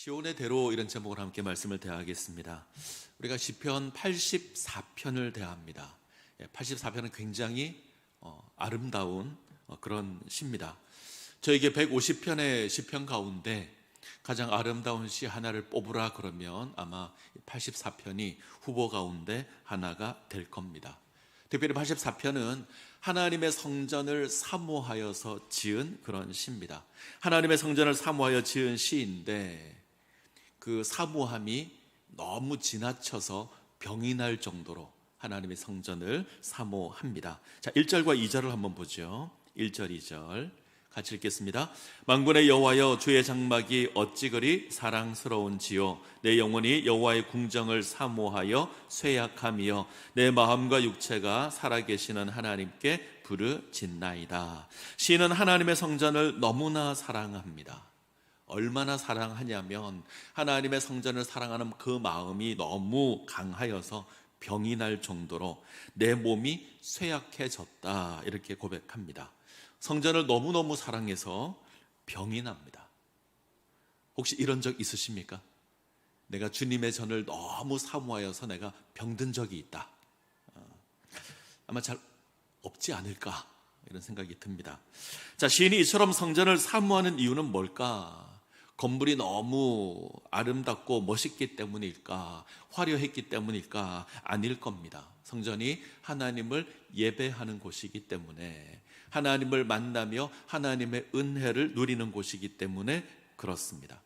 시온의 대로 이런 제목으로 함께 말씀을 대하겠습니다. 우리가 시편 84편을 대합니다. 84편은 굉장히 아름다운 그런 시입니다. 저에게 150편의 시편 가운데 가장 아름다운 시 하나를 뽑으라 그러면 아마 84편이 후보 가운데 하나가 될 겁니다. 특별히 84편은 하나님의 성전을 사모하여서 지은 그런 시입니다. 하나님의 성전을 사모하여 지은 시인데 그 사모함이 너무 지나쳐서 병이 날 정도로 하나님의 성전을 사모합니다. 자, 1절과 2절을 한번 보죠. 1절, 2절 같이 읽겠습니다. 만군의 여호와여, 주의 장막이 어찌 그리 사랑스러운지요. 내 영혼이 여호와의 궁정을 사모하여 쇠약하며 내 마음과 육체가 살아계시는 하나님께 부르짖나이다. 시인은 하나님의 성전을 너무나 사랑합니다. 얼마나 사랑하냐면 하나님의 성전을 사랑하는 그 마음이 너무 강하여서 병이 날 정도로 내 몸이 쇠약해졌다, 이렇게 고백합니다. 성전을 너무너무 사랑해서 병이 납니다. 혹시 이런 적 있으십니까? 내가 주님의 전을 너무 사모하여서 내가 병든 적이 있다. 아마 잘 없지 않을까, 이런 생각이 듭니다. 자, 시인이 이처럼 성전을 사모하는 이유는 뭘까? 건물이 너무 아름답고 멋있기 때문일까? 화려했기 때문일까? 아닐 겁니다. 성전이 하나님을 예배하는 곳이기 때문에, 하나님을 만나며 하나님의 은혜를 누리는 곳이기 때문에 그렇습니다.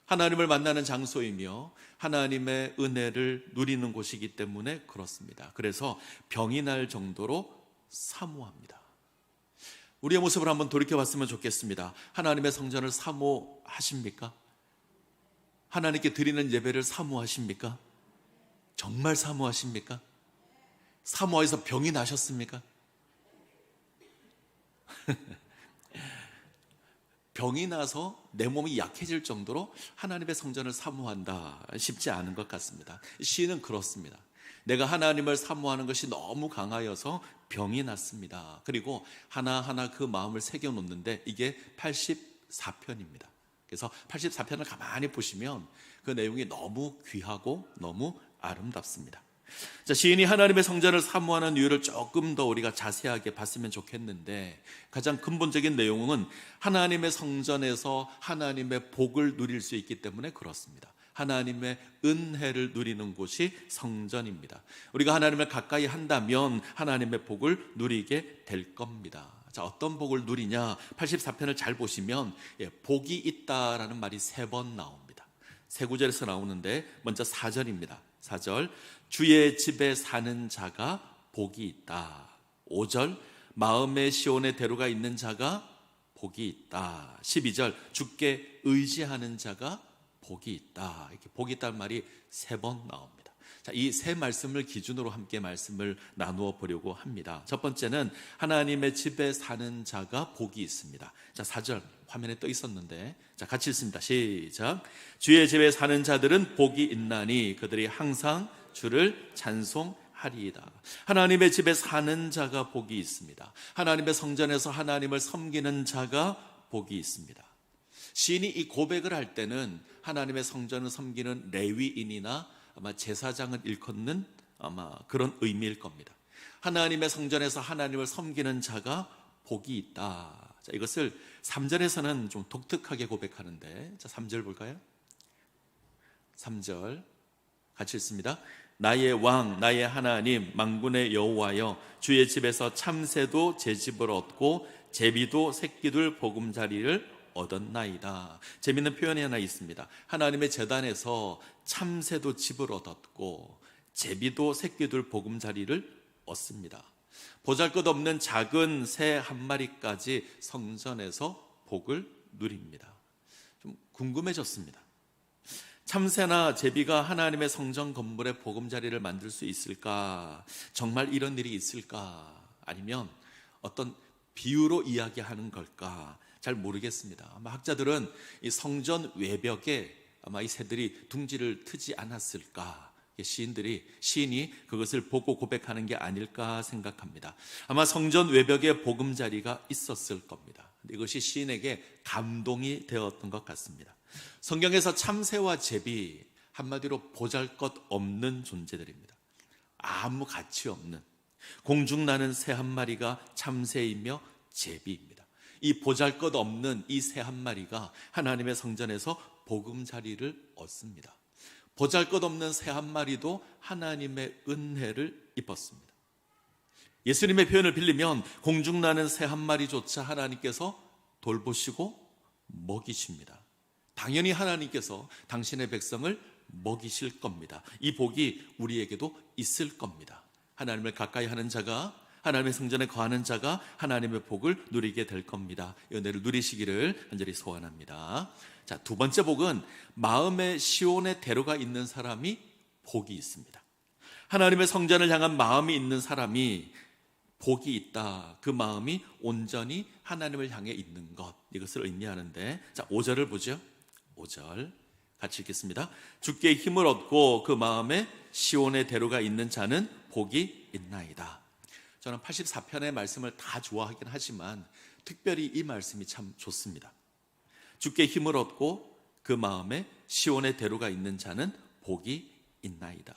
하나님을 만나는 장소이며 하나님의 은혜를 누리는 곳이기 때문에 그렇습니다. 그래서 병이 날 정도로 사모합니다. 우리의 모습을 한번 돌이켜봤으면 좋겠습니다. 하나님의 성전을 사모하십니까? 하나님께 드리는 예배를 사모하십니까? 정말 사모하십니까? 사모해서 병이 나셨습니까? 병이 나서 내 몸이 약해질 정도로 하나님의 성전을 사모한다, 쉽지 않은 것 같습니다. 시인은 그렇습니다. 내가 하나님을 사모하는 것이 너무 강하여서 병이 났습니다. 그리고 하나하나 그 마음을 새겨놓는데 이게 84편입니다. 그래서 84편을 가만히 보시면 그 내용이 너무 귀하고 너무 아름답습니다. 자, 시인이 하나님의 성전을 사모하는 이유를 조금 더 우리가 자세하게 봤으면 좋겠는데, 가장 근본적인 내용은 하나님의 성전에서 하나님의 복을 누릴 수 있기 때문에 그렇습니다. 하나님의 은혜를 누리는 곳이 성전입니다. 우리가 하나님을 가까이 한다면 하나님의 복을 누리게 될 겁니다. 자, 어떤 복을 누리냐? 84편을 잘 보시면 복이 있다라는 말이 3번 나옵니다. 세 구절에서 나오는데 먼저 4절입니다. 4절, 주의 집에 사는 자가 복이 있다. 5절, 마음의 시온의 대로가 있는 자가 복이 있다. 12절, 주께 의지하는 자가 복이 있다. 이렇게 복이 있다는 말이 3번 나옵니다. 자, 이 세 말씀을 기준으로 함께 말씀을 나누어 보려고 합니다. 첫 번째는 하나님의 집에 사는 자가 복이 있습니다. 자, 4절 화면에 떠 있었는데, 자, 같이 읽습니다. 시작. 주의 집에 사는 자들은 복이 있나니 그들이 항상 주를 찬송하리이다. 하나님의 집에 사는 자가 복이 있습니다. 하나님의 성전에서 하나님을 섬기는 자가 복이 있습니다. 시인이 이 고백을 할 때는 하나님의 성전을 섬기는 레위인이나 아마 제사장을 일컫는 아마 그런 의미일 겁니다. 하나님의 성전에서 하나님을 섬기는 자가 복이 있다. 자, 이것을 3절에서는 좀 독특하게 고백하는데, 자, 3절 볼까요? 3절 같이 읽습니다. 나의 왕, 나의 하나님, 만군의 여호와여, 주의 집에서 참새도 제 집을 얻고 제비도 새끼들 보금자리를 얻었나이다. 재밌는 표현이 하나 있습니다. 하나님의 제단에서 참새도 집을 얻었고 제비도 새끼들 보금자리를 얻습니다. 보잘것없는 작은 새 한 마리까지 성전에서 복을 누립니다. 좀 궁금해졌습니다. 참새나 제비가 하나님의 성전 건물에 보금자리를 만들 수 있을까? 정말 이런 일이 있을까? 아니면 어떤 비유로 이야기하는 걸까? 잘 모르겠습니다. 아마 학자들은 이 성전 외벽에 아마 이 새들이 둥지를 트지 않았을까? 시인이 그것을 보고 고백하는 게 아닐까 생각합니다. 아마 성전 외벽에 보금자리가 있었을 겁니다. 이것이 시인에게 감동이 되었던 것 같습니다. 성경에서 참새와 제비, 한마디로 보잘것없는 존재들입니다. 아무 가치 없는, 공중 나는 새 한 마리가 참새이며 제비입니다. 이 보잘것없는 이 새 한 마리가 하나님의 성전에서 보금자리를 얻습니다. 보잘것없는 새 한 마리도 하나님의 은혜를 입었습니다. 예수님의 표현을 빌리면 공중 나는 새 한 마리조차 하나님께서 돌보시고 먹이십니다. 당연히 하나님께서 당신의 백성을 먹이실 겁니다. 이 복이 우리에게도 있을 겁니다. 하나님을 가까이 하는 자가, 하나님의 성전에 거하는 자가 하나님의 복을 누리게 될 겁니다. 이 은혜를 누리시기를 간절히 소원합니다. 자, 두 번째 복은 마음에 시온의 대로가 있는 사람이 복이 있습니다. 하나님의 성전을 향한 마음이 있는 사람이 복이 있다. 그 마음이 온전히 하나님을 향해 있는 것, 이것을 의미하는데, 자, 5절을 보죠. 5절 같이 읽겠습니다. 주께 힘을 얻고 그 마음에 시온의 대로가 있는 자는 복이 있나이다. 저는 84편의 말씀을 다 좋아하긴 하지만 특별히 이 말씀이 참 좋습니다. 주께 힘을 얻고 그 마음에 시온의 대로가 있는 자는 복이 있나이다.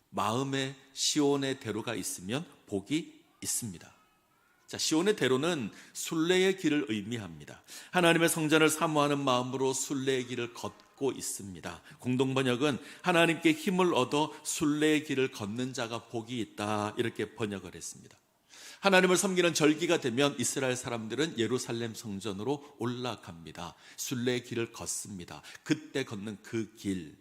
마음에 시온의 대로가 있으면 복이 있습니다. 자, 시온의 대로는 순례의 길을 의미합니다. 하나님의 성전을 사모하는 마음으로 순례의 길을 걷고 있습니다. 공동번역은 하나님께 힘을 얻어 순례의 길을 걷는 자가 복이 있다, 이렇게 번역을 했습니다. 하나님을 섬기는 절기가 되면 이스라엘 사람들은 예루살렘 성전으로 올라갑니다. 순례의 길을 걷습니다. 그때 걷는 그 길,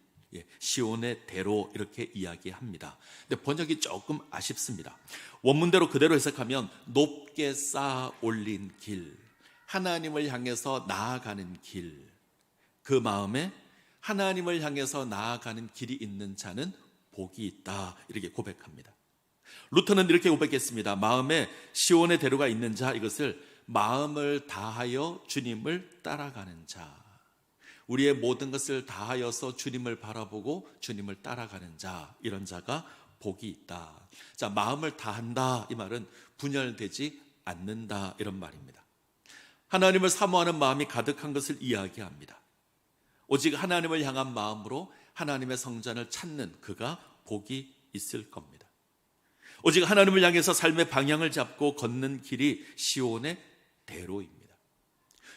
시온의 대로, 이렇게 이야기합니다. 근데 번역이 조금 아쉽습니다. 원문대로 그대로 해석하면 높게 쌓아 올린 길, 하나님을 향해서 나아가는 길, 그 마음에 하나님을 향해서 나아가는 길이 있는 자는 복이 있다, 이렇게 고백합니다. 루터는 이렇게 고백했습니다. 마음에 시온의 대로가 있는 자, 이것을 마음을 다하여 주님을 따라가는 자, 우리의 모든 것을 다하여서 주님을 바라보고 주님을 따라가는 자, 이런 자가 복이 있다. 자, 마음을 다한다, 이 말은 분열되지 않는다, 이런 말입니다. 하나님을 사모하는 마음이 가득한 것을 이야기합니다. 오직 하나님을 향한 마음으로 하나님의 성전을 찾는 그가 복이 있을 겁니다. 오직 하나님을 향해서 삶의 방향을 잡고 걷는 길이 시온의 대로입니다.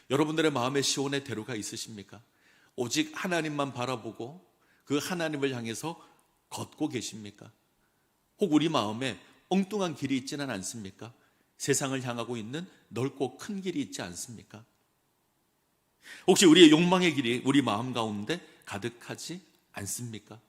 여러분들의 마음에 시온의 대로가 있으십니까? 오직 하나님만 바라보고 그 하나님을 향해서 걷고 계십니까? 혹 우리 마음에 엉뚱한 길이 있지는 않습니까? 세상을 향하고 있는 넓고 큰 길이 있지 않습니까? 혹시 우리의 욕망의 길이 우리 마음 가운데 가득하지 않습니까?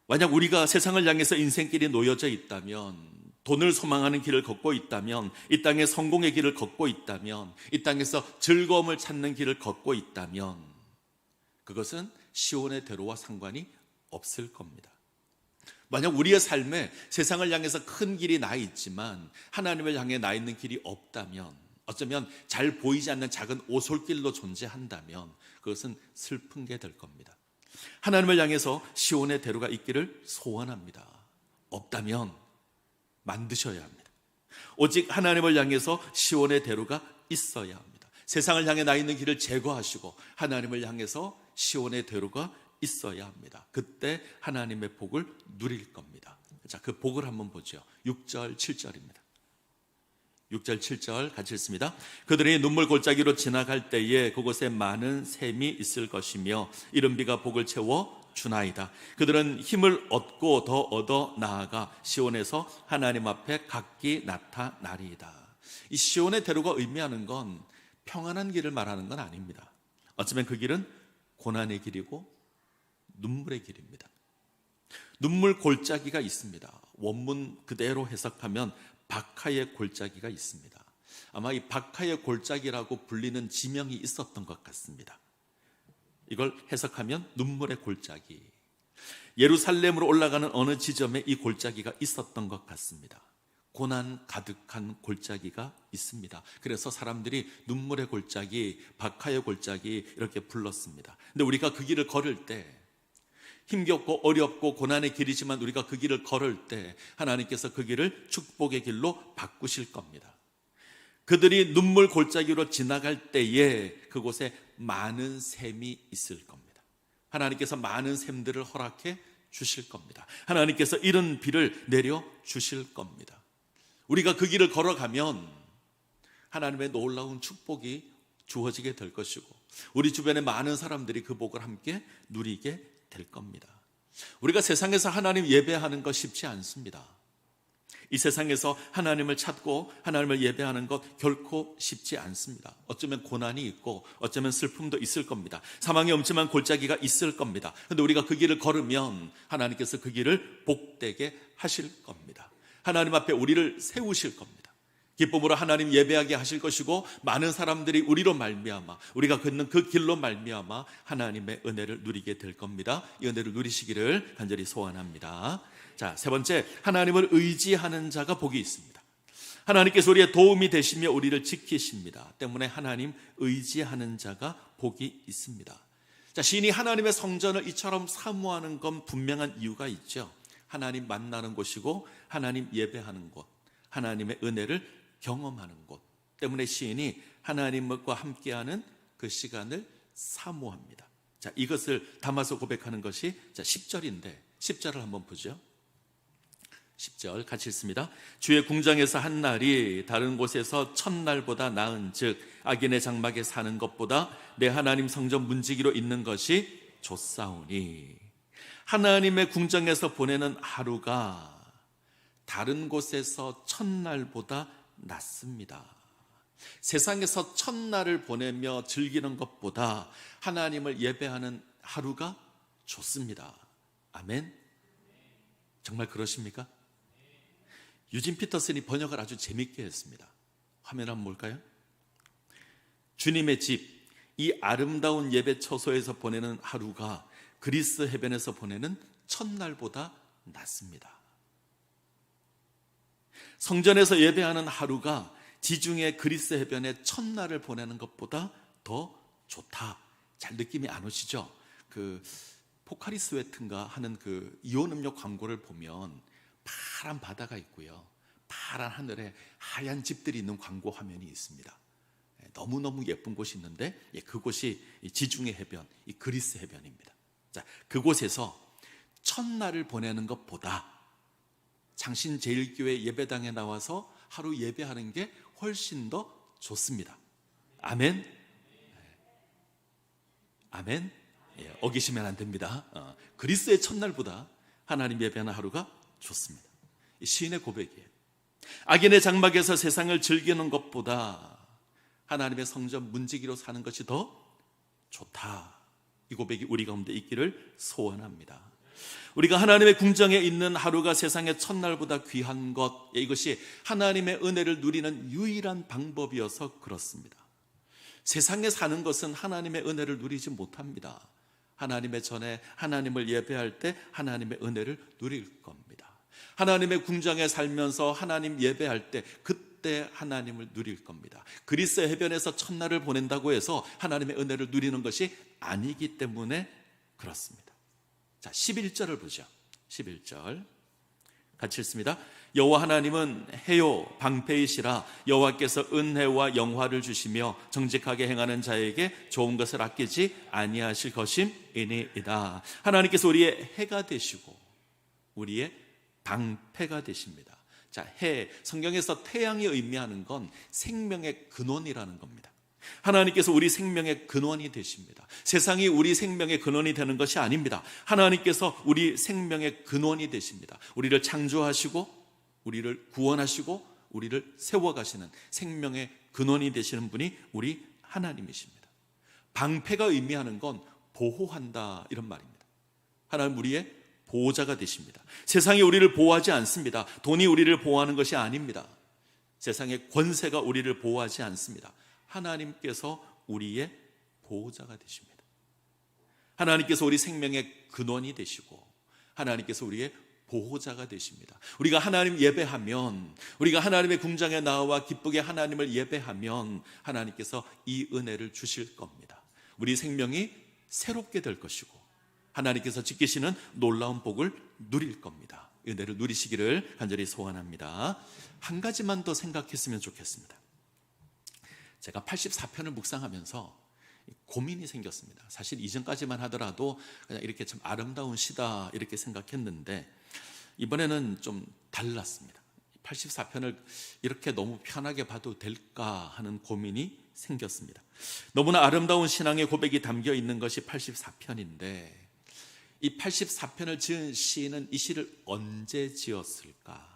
만약 우리가 세상을 향해서 인생길이 놓여져 있다면, 돈을 소망하는 길을 걷고 있다면, 이 땅의 성공의 길을 걷고 있다면, 이 땅에서 즐거움을 찾는 길을 걷고 있다면, 그것은 시온의 대로와 상관이 없을 겁니다. 만약 우리의 삶에 세상을 향해서 큰 길이 나 있지만 하나님을 향해 나 있는 길이 없다면, 어쩌면 잘 보이지 않는 작은 오솔길로 존재한다면 그것은 슬픈 게 될 겁니다. 하나님을 향해서 시온의 대로가 있기를 소원합니다. 없다면 만드셔야 합니다. 오직 하나님을 향해서 시온의 대로가 있어야 합니다. 세상을 향해 나 있는 길을 제거하시고 하나님을 향해서 시온의 대로가 있어야 합니다. 그때 하나님의 복을 누릴 겁니다. 자, 그 복을 한번 보죠. 6절, 7절입니다. 6절, 7절 같이 읽습니다. 그들이 눈물 골짜기로 지나갈 때에 그곳에 많은 샘이 있을 것이며 이른 비가 복을 채워 주나이다. 그들은 힘을 얻고 더 얻어 나아가 시온에서 하나님 앞에 각기 나타나리이다. 이 시온의 대로가 의미하는 건 평안한 길을 말하는 건 아닙니다. 어쩌면 그 길은 고난의 길이고 눈물의 길입니다. 눈물 골짜기가 있습니다. 원문 그대로 해석하면 박하의 골짜기가 있습니다. 아마 이 박하의 골짜기라고 불리는 지명이 있었던 것 같습니다. 이걸 해석하면 눈물의 골짜기. 예루살렘으로 올라가는 어느 지점에 이 골짜기가 있었던 것 같습니다. 고난 가득한 골짜기가 있습니다. 그래서 사람들이 눈물의 골짜기, 박하의 골짜기 이렇게 불렀습니다. 근데 우리가 그 길을 걸을 때, 힘겹고 어렵고 고난의 길이지만 우리가 그 길을 걸을 때 하나님께서 그 길을 축복의 길로 바꾸실 겁니다. 그들이 눈물 골짜기로 지나갈 때에 그곳에 많은 샘이 있을 겁니다. 하나님께서 많은 샘들을 허락해 주실 겁니다. 하나님께서 이런 비를 내려 주실 겁니다. 우리가 그 길을 걸어가면 하나님의 놀라운 축복이 주어지게 될 것이고 우리 주변에 많은 사람들이 그 복을 함께 누리게 될 겁니다. 우리가 세상에서 하나님 예배하는 것 쉽지 않습니다. 이 세상에서 하나님을 찾고 하나님을 예배하는 것 결코 쉽지 않습니다. 어쩌면 고난이 있고 어쩌면 슬픔도 있을 겁니다. 사망의 엄침한 골짜기가 있을 겁니다. 그런데 우리가 그 길을 걸으면 하나님께서 그 길을 복되게 하실 겁니다. 하나님 앞에 우리를 세우실 겁니다. 기쁨으로 하나님 예배하게 하실 것이고 많은 사람들이 우리로 말미암아 우리가 걷는 그 길로 말미암아 하나님의 은혜를 누리게 될 겁니다. 이 은혜를 누리시기를 간절히 소원합니다. 자, 세 번째, 하나님을 의지하는 자가 복이 있습니다. 하나님께서 우리의 도움이 되시며 우리를 지키십니다. 때문에 하나님 의지하는 자가 복이 있습니다. 자, 시인이 하나님의 성전을 이처럼 사모하는 건 분명한 이유가 있죠. 하나님 만나는 곳이고 하나님 예배하는 곳, 하나님의 은혜를 경험하는 곳 때문에 시인이 하나님과 함께하는 그 시간을 사모합니다. 자, 이것을 담아서 고백하는 것이 10절인데 10절을 한번 보죠. 10절 같이 읽습니다. 주의 궁정에서 한 날이 다른 곳에서 첫날보다 나은 즉 악인의 장막에 사는 것보다 내 하나님 성전 문지기로 있는 것이 좋사오니 하나님의 궁정에서 보내는 하루가 다른 곳에서 첫날보다 낫습니다. 세상에서 첫날을 보내며 즐기는 것보다 하나님을 예배하는 하루가 좋습니다. 아멘. 정말 그러십니까? 유진 피터슨이 번역을 아주 재밌게 했습니다. 화면 한번 볼까요? 주님의 집, 이 아름다운 예배 처소에서 보내는 하루가 그리스 해변에서 보내는 첫날보다 낫습니다. 성전에서 예배하는 하루가 지중해 그리스 해변의 첫날을 보내는 것보다 더 좋다. 잘 느낌이 안 오시죠? 그 포카리 스웨트인가 하는 그 이온 음료 광고를 보면 파란 바다가 있고요, 파란 하늘에 하얀 집들이 있는 광고 화면이 있습니다. 너무너무 예쁜 곳이 있는데 그곳이 지중해 해변, 이 그리스 해변입니다. 자, 그곳에서 첫날을 보내는 것보다 장신제일교회 예배당에 나와서 하루 예배하는 게 훨씬 더 좋습니다. 아멘. 아멘. 어기시면 안 됩니다. 그리스의 첫날보다 하나님 예배하는 하루가 좋습니다. 이 시인의 고백이에요. 악인의 장막에서 세상을 즐기는 것보다 하나님의 성전 문지기로 사는 것이 더 좋다. 이 고백이 우리 가운데 있기를 소원합니다. 우리가 하나님의 궁정에 있는 하루가 세상의 첫날보다 귀한 것, 이것이 하나님의 은혜를 누리는 유일한 방법이어서 그렇습니다. 세상에 사는 것은 하나님의 은혜를 누리지 못합니다. 하나님의 전에 하나님을 예배할 때 하나님의 은혜를 누릴 겁니다. 하나님의 궁정에 살면서 하나님 예배할 때 그때 하나님을 누릴 겁니다. 그리스 해변에서 첫날을 보낸다고 해서 하나님의 은혜를 누리는 것이 아니기 때문에 그렇습니다. 자, 11절을 보죠. 11절 같이 읽습니다. 여호와 하나님은 해요 방패이시라. 여호와께서 은혜와 영화를 주시며 정직하게 행하는 자에게 좋은 것을 아끼지 아니하실 것임이니이다. 하나님께서 우리의 해가 되시고 우리의 방패가 되십니다. 자, 해, 성경에서 태양이 의미하는 건 생명의 근원이라는 겁니다. 하나님께서 우리 생명의 근원이 되십니다. 세상이 우리 생명의 근원이 되는 것이 아닙니다. 하나님께서 우리 생명의 근원이 되십니다. 우리를 창조하시고 우리를 구원하시고 우리를 세워가시는 생명의 근원이 되시는 분이 우리 하나님이십니다. 방패가 의미하는 건 보호한다 이런 말입니다. 하나님 우리의 보호자가 되십니다. 세상이 우리를 보호하지 않습니다. 돈이 우리를 보호하는 것이 아닙니다. 세상의 권세가 우리를 보호하지 않습니다. 하나님께서 우리의 보호자가 되십니다. 하나님께서 우리 생명의 근원이 되시고 하나님께서 우리의 보호자가 되십니다. 우리가 하나님 예배하면, 우리가 하나님의 궁정에 나와 기쁘게 하나님을 예배하면 하나님께서 이 은혜를 주실 겁니다. 우리 생명이 새롭게 될 것이고 하나님께서 지키시는 놀라운 복을 누릴 겁니다. 은혜를 누리시기를 간절히 소원합니다. 한 가지만 더 생각했으면 좋겠습니다. 제가 84편을 묵상하면서 고민이 생겼습니다. 사실 이전까지만 하더라도 그냥 이렇게 참 아름다운 시다 이렇게 생각했는데 이번에는 좀 달랐습니다. 84편을 이렇게 너무 편하게 봐도 될까 하는 고민이 생겼습니다. 너무나 아름다운 신앙의 고백이 담겨 있는 것이 84편인데 이 84편을 지은 시인은 이 시를 언제 지었을까?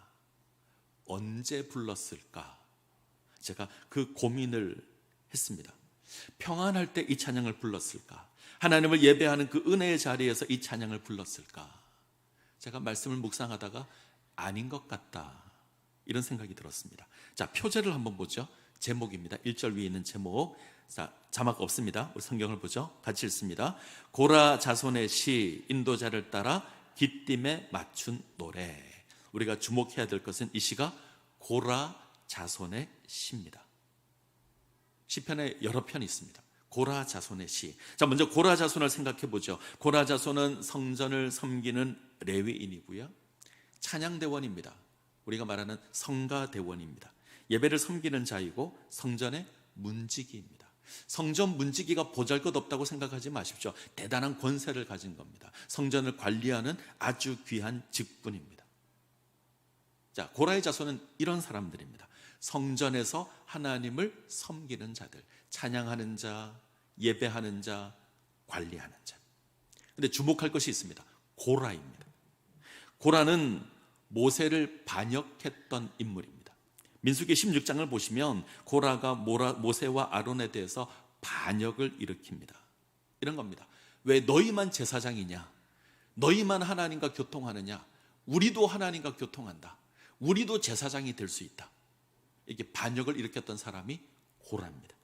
언제 불렀을까? 제가 그 고민을 했습니다. 평안할 때 이 찬양을 불렀을까? 하나님을 예배하는 그 은혜의 자리에서 이 찬양을 불렀을까? 제가 말씀을 묵상하다가 아닌 것 같다 이런 생각이 들었습니다. 자, 표제를 한번 보죠. 제목입니다. 1절 위에 있는 제목. 자, 자막 없습니다. 우리 성경을 보죠. 같이 읽습니다. 고라 자손의 시, 인도자를 따라 기띔에 맞춘 노래. 우리가 주목해야 될 것은 이 시가 고라 자손의 시입니다. 시편에 여러 편이 있습니다. 고라 자손의 시. 자, 먼저 고라 자손을 생각해 보죠. 고라 자손은 성전을 섬기는 레위인이고요, 찬양대원입니다. 우리가 말하는 성가대원입니다. 예배를 섬기는 자이고 성전의 문지기입니다. 성전 문지기가 보잘것없다고 생각하지 마십시오. 대단한 권세를 가진 겁니다. 성전을 관리하는 아주 귀한 직분입니다. 자, 고라의 자손은 이런 사람들입니다. 성전에서 하나님을 섬기는 자들, 찬양하는 자, 예배하는 자, 관리하는 자. 근데 주목할 것이 있습니다. 고라입니다. 고라는 모세를 반역했던 인물입니다. 민수기 16장을 보시면 고라가 모세와 아론에 대해서 반역을 일으킵니다. 이런 겁니다. 왜 너희만 제사장이냐? 너희만 하나님과 교통하느냐? 우리도 하나님과 교통한다. 우리도 제사장이 될 수 있다. 이렇게 반역을 일으켰던 사람이 고라입니다.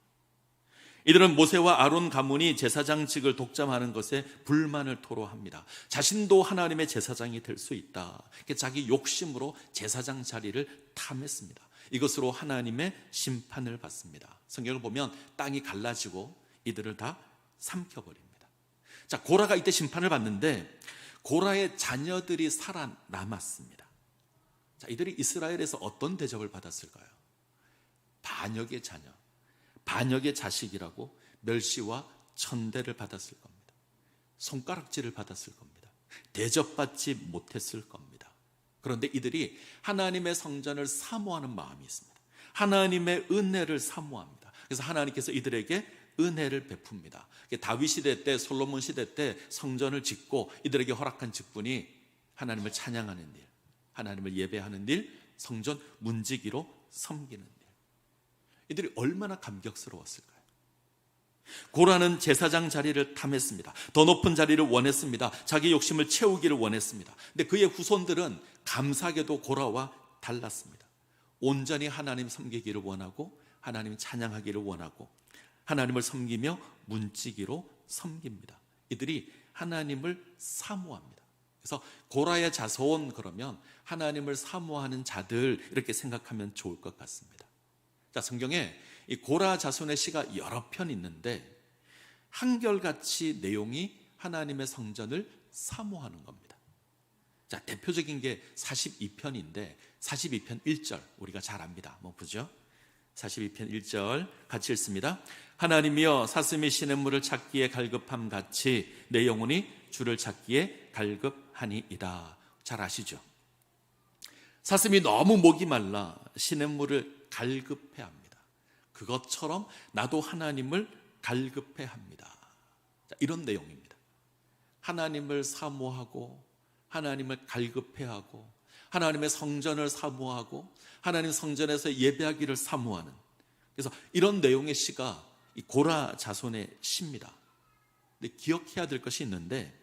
이들은 모세와 아론 가문이 제사장직을 독점하는 것에 불만을 토로합니다. 자신도 하나님의 제사장이 될 수 있다. 자기 욕심으로 제사장 자리를 탐했습니다. 이것으로 하나님의 심판을 받습니다. 성경을 보면 땅이 갈라지고 이들을 다 삼켜버립니다. 자, 고라가 이때 심판을 받는데 고라의 자녀들이 살아남았습니다. 자, 이들이 이스라엘에서 어떤 대접을 받았을까요? 반역의 자녀, 반역의 자식이라고 멸시와 천대를 받았을 겁니다. 손가락질을 받았을 겁니다. 대접받지 못했을 겁니다. 그런데 이들이 하나님의 성전을 사모하는 마음이 있습니다. 하나님의 은혜를 사모합니다. 그래서 하나님께서 이들에게 은혜를 베풉니다. 다윗 시대 때, 솔로몬 시대 때 성전을 짓고 이들에게 허락한 직분이 하나님을 찬양하는 일, 하나님을 예배하는 일, 성전 문지기로 섬기는 일. 이들이 얼마나 감격스러웠을까요? 고라는 제사장 자리를 탐했습니다. 더 높은 자리를 원했습니다. 자기 욕심을 채우기를 원했습니다. 근데 그의 후손들은 감사하게도 고라와 달랐습니다. 온전히 하나님 섬기기를 원하고 하나님 찬양하기를 원하고 하나님을 섬기며 문지기로 섬깁니다. 이들이 하나님을 사모합니다. 그래서 고라의 자손 그러면 하나님을 사모하는 자들 이렇게 생각하면 좋을 것 같습니다. 자, 성경에 이 고라 자손의 시가 여러 편 있는데 한결같이 내용이 하나님의 성전을 사모하는 겁니다. 자, 대표적인 게 42편인데 42편 1절 우리가 잘 압니다. 한번 보죠. 42편 1절 같이 읽습니다. 하나님이여 사슴이 시냇물을 찾기에 갈급함 같이 내 영혼이 주를 찾기에 갈급하니이다. 잘 아시죠? 사슴이 너무 목이 말라 시냇물을 갈급해합니다. 그것처럼 나도 하나님을 갈급해합니다. 자, 이런 내용입니다. 하나님을 사모하고 하나님을 갈급해하고 하나님의 성전을 사모하고 하나님 성전에서 예배하기를 사모하는, 그래서 이런 내용의 시가 이 고라 자손의 시입니다. 근데 기억해야 될 것이 있는데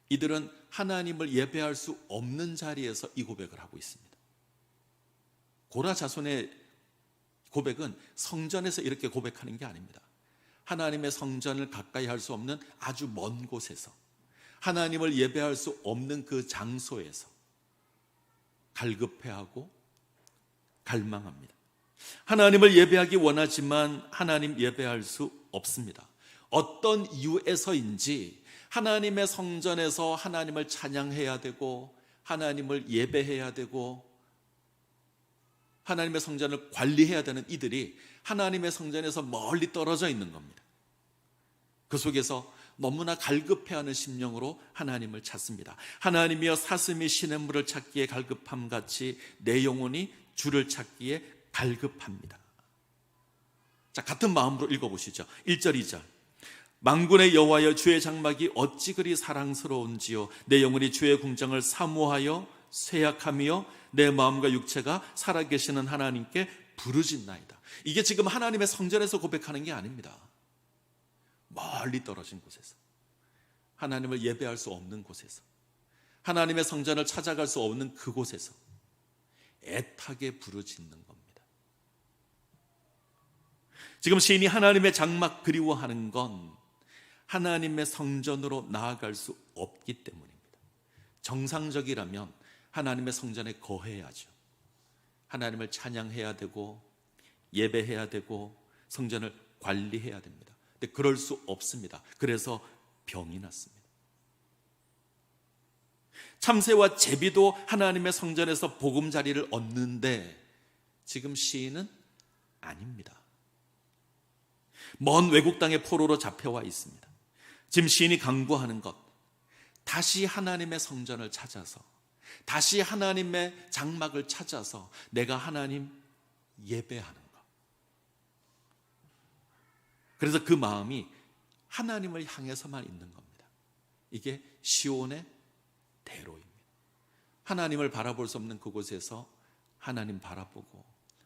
이들은 하나님을 예배할 수 없는 자리에서 이 고백을 하고 있습니다. 고라 자손의 고백은 성전에서 이렇게 고백하는 게 아닙니다. 하나님의 성전을 가까이 할 수 없는 아주 먼 곳에서 하나님을 예배할 수 없는 그 장소에서 갈급해하고 갈망합니다. 하나님을 예배하기 원하지만 하나님 예배할 수 없습니다. 어떤 이유에서인지 하나님의 성전에서 하나님을 찬양해야 되고 하나님을 예배해야 되고 하나님의 성전을 관리해야 되는 이들이 하나님의 성전에서 멀리 떨어져 있는 겁니다. 그 속에서 너무나 갈급해하는 심령으로 하나님을 찾습니다. 하나님이여 사슴이 시냇물을 찾기에 갈급함 같이 내 영혼이 주를 찾기에 갈급합니다. 자, 같은 마음으로 읽어보시죠. 1절 2절. 만군의 여호와여 주의 장막이 어찌 그리 사랑스러운지요. 내 영혼이 주의 궁정을 사모하여 쇠약하며 내 마음과 육체가 살아계시는 하나님께 부르짖나이다. 이게 지금 하나님의 성전에서 고백하는 게 아닙니다. 멀리 떨어진 곳에서, 하나님을 예배할 수 없는 곳에서, 하나님의 성전을 찾아갈 수 없는 그곳에서 애타게 부르짖는 겁니다. 지금 시인이 하나님의 장막 그리워하는 건 하나님의 성전으로 나아갈 수 없기 때문입니다. 정상적이라면 하나님의 성전에 거해야죠. 하나님을 찬양해야 되고 예배해야 되고 성전을 관리해야 됩니다. 근데 그럴 수 없습니다. 그래서 병이 났습니다. 참새와 제비도 하나님의 성전에서 보금자리를 얻는데 지금 시인은 아닙니다. 먼 외국 땅의 포로로 잡혀와 있습니다. 지금 시인이 강구하는 것, 다시 하나님의 성전을 찾아서, 다시 하나님의 장막을 찾아서 내가 하나님 예배하는 것. 그래서 그 마음이 하나님을 향해서만 있는 겁니다. 이게 시온의 대로입니다. 하나님을 바라볼 수 없는 그곳에서 하나님 바라보고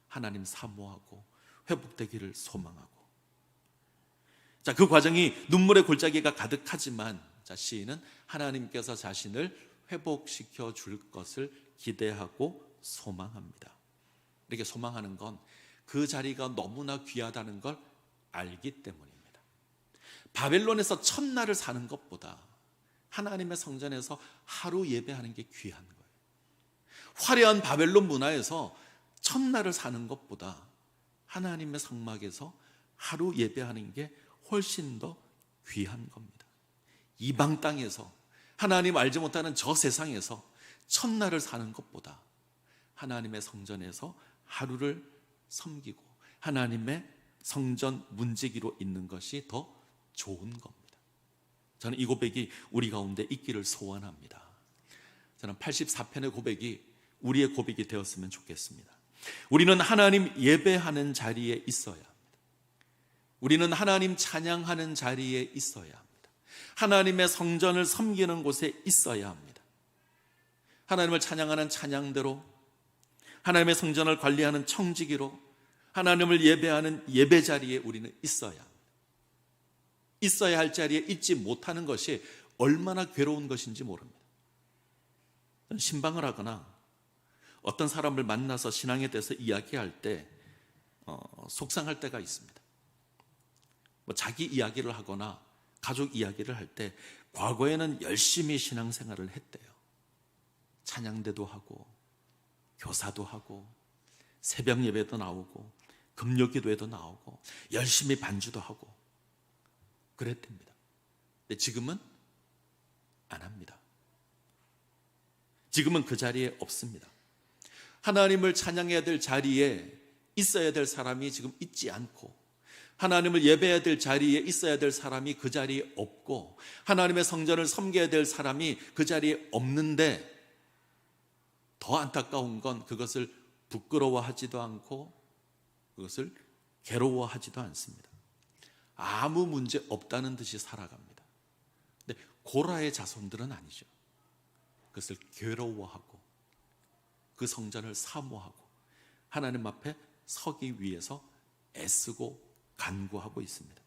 하나님 사모하고 회복되기를 소망하고, 자, 그 과정이 눈물의 골짜기가 가득하지만 시인은 하나님께서 자신을 회복시켜 줄 것을 기대하고 소망합니다. 이렇게 소망하는 건 그 자리가 너무나 귀하다는 걸 알기 때문입니다. 바벨론에서 첫날을 사는 것보다 하나님의 성전에서 하루 예배하는 게 귀한 거예요. 화려한 바벨론 문화에서 첫날을 사는 것보다 하나님의 성막에서 하루 예배하는 게 훨씬 더 귀한 겁니다. 이방 땅에서, 하나님 알지 못하는 저 세상에서 첫날을 사는 것보다 하나님의 성전에서 하루를 섬기고 하나님의 성전 문지기로 있는 것이 더 좋은 겁니다. 저는 이 고백이 우리 가운데 있기를 소원합니다. 저는 84편의 고백이 우리의 고백이 되었으면 좋겠습니다. 우리는 하나님 예배하는 자리에 있어야 합니다. 우리는 하나님 찬양하는 자리에 있어야 합니다. 하나님의 성전을 섬기는 곳에 있어야 합니다. 하나님을 찬양하는 찬양대로, 하나님의 성전을 관리하는 청지기로, 하나님을 예배하는 예배 자리에 우리는 있어야 합니다. 있어야 할 자리에 있지 못하는 것이 얼마나 괴로운 것인지 모릅니다. 신방을 하거나 어떤 사람을 만나서 신앙에 대해서 이야기할 때 속상할 때가 있습니다. 자기 이야기를 하거나 가족 이야기를 할 때 과거에는 열심히 신앙생활을 했대요. 찬양대도 하고 교사도 하고 새벽 예배도 나오고 금요기도에도 나오고 열심히 반주도 하고 그랬답니다. 근데 지금은 안 합니다. 지금은 그 자리에 없습니다. 하나님을 찬양해야 될 자리에 있어야 될 사람이 지금 있지 않고, 하나님을 예배해야 될 자리에 있어야 될 사람이 그 자리에 없고, 하나님의 성전을 섬겨야 될 사람이 그 자리에 없는데, 더 안타까운 건 그것을 부끄러워하지도 않고 그것을 괴로워하지도 않습니다. 아무 문제 없다는 듯이 살아갑니다. 근데 고라의 자손들은 아니죠. 그것을 괴로워하고 그 성전을 사모하고 하나님 앞에 서기 위해서 애쓰고 간구하고 있습니다.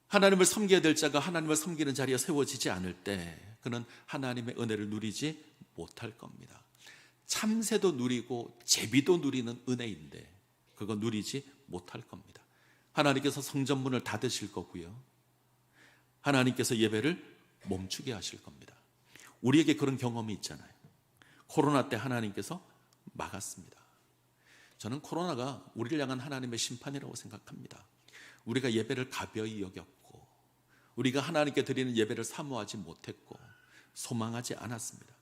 하나님을 섬겨야 될 자가 하나님을 섬기는 자리에 세워지지 않을 때 그는 하나님의 은혜를 누리지 못할 겁니다. 참새도 누리고 제비도 누리는 은혜인데 그거 누리지 못할 겁니다. 하나님께서 성전문을 닫으실 거고요, 하나님께서 예배를 멈추게 하실 겁니다. 우리에게 그런 경험이 있잖아요. 코로나 때 하나님께서 막았습니다. 저는 코로나가 우리를 향한 하나님의 심판이라고 생각합니다. 우리가 예배를 가벼이 여겼고 우리가 하나님께 드리는 예배를 사모하지 못했고 소망하지 않았습니다.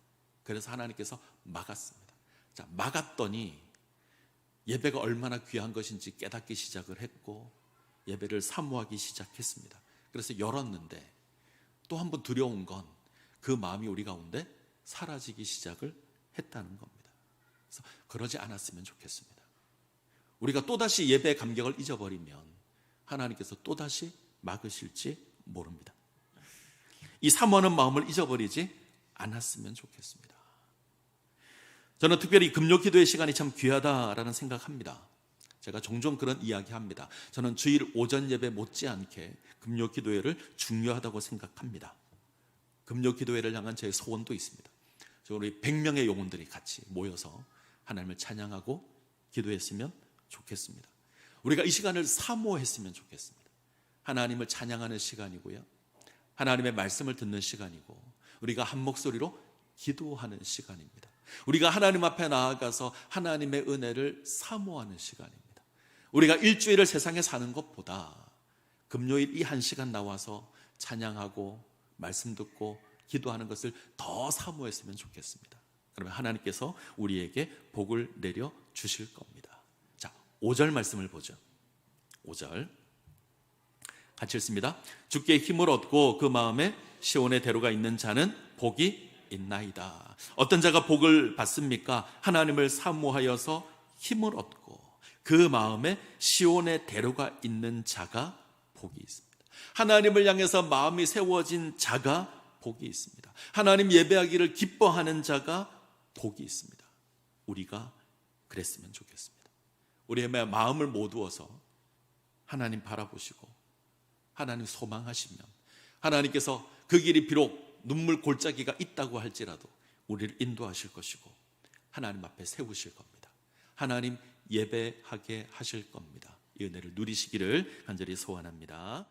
그래서 하나님께서 막았습니다. 자, 막았더니 예배가 얼마나 귀한 것인지 깨닫기 시작을 했고 예배를 사모하기 시작했습니다. 그래서 열었는데 또 한 번 두려운 건 그 마음이 우리 가운데 사라지기 시작을 했다는 겁니다. 그래서 그러지 않았으면 좋겠습니다. 우리가 또다시 예배의 감격을 잊어버리면 하나님께서 또다시 막으실지 모릅니다. 이 사모하는 마음을 잊어버리지 않았으면 좋겠습니다. 저는 특별히 금요 기도의 시간이 참 귀하다라는 생각합니다. 제가 종종 그런 이야기합니다. 저는 주일 오전 예배 못지않게 금요 기도회를 중요하다고 생각합니다. 금요 기도회를 향한 제 소원도 있습니다. 우리 100명의 영혼들이 같이 모여서 하나님을 찬양하고 기도했으면 좋겠습니다. 우리가 이 시간을 사모했으면 좋겠습니다. 하나님을 찬양하는 시간이고요, 하나님의 말씀을 듣는 시간이고, 우리가 한 목소리로 기도하는 시간입니다. 우리가 하나님 앞에 나아가서 하나님의 은혜를 사모하는 시간입니다. 우리가 일주일을 세상에 사는 것보다 금요일 이 한 시간 나와서 찬양하고 말씀 듣고 기도하는 것을 더 사모했으면 좋겠습니다. 그러면 하나님께서 우리에게 복을 내려 주실 겁니다. 자, 5절 말씀을 보죠. 5절 같이 읽습니다. 주께 힘을 얻고 그 마음에 시온의 대로가 있는 자는 복이 있나이다. 어떤 자가 복을 받습니까? 하나님을 사모하여서 힘을 얻고 그 마음에 시온의 대로가 있는 자가 복이 있습니다. 하나님을 향해서 마음이 세워진 자가 복이 있습니다. 하나님 예배하기를 기뻐하는 자가 복이 있습니다. 우리가 그랬으면 좋겠습니다. 우리의 마음을 모두어서 하나님 바라보시고 하나님 소망하시면 하나님께서 그 길이 비록 눈물 골짜기가 있다고 할지라도 우리를 인도하실 것이고 하나님 앞에 세우실 겁니다. 하나님 예배하게 하실 겁니다. 이 은혜를 누리시기를 간절히 소원합니다.